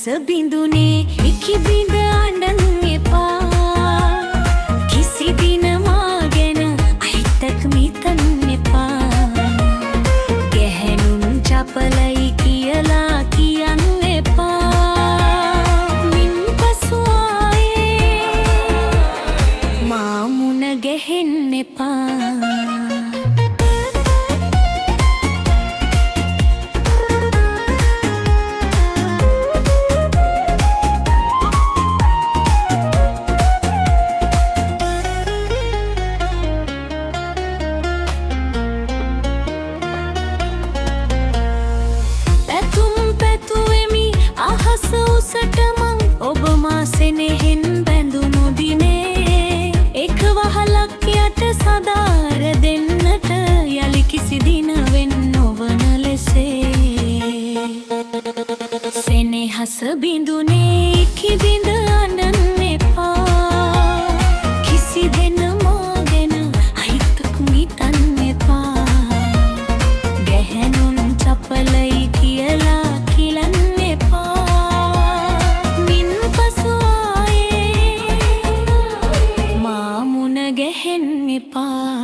බිඳුනේ ඉකි බිඳ අඬන්න එපා කිසි දින මා ගැන අහිතක් මිතන්න එපා ගැහැණුන් චපලයි කියලා කියන්න එපා මින් පසු ආයේ මා මුණ ගැහෙන්න එපා සෙනෙහෙන් බැඳුණු දිනේ එක වහලක් යට සදාර දෙන්නට යලි කිසි දින වෙන් නොවන ලෙසේ සෙනෙහස බිඳුනේ ඉකි බිඳ අඬන්න එපා කිසි දෙන මා ගැන අහිතක් මිතන්න එපා ගැහැණුන් චපලයි කියලා කිලන්න ගැහෙන්න එපා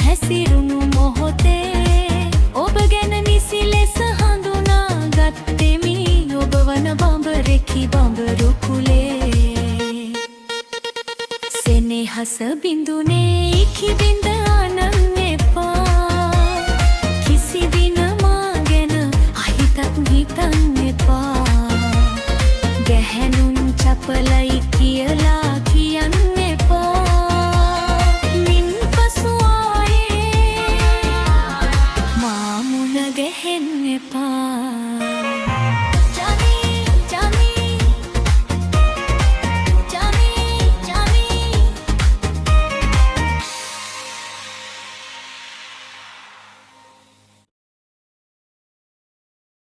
හැසිරුණු මොහොතේ ඔබ ගැන නිසි ලෙස හඳුනා ගත්තෙමි ඔබ වන බඹරෙකි බඹරු කුලේ සෙනෙහස බිඳුනේ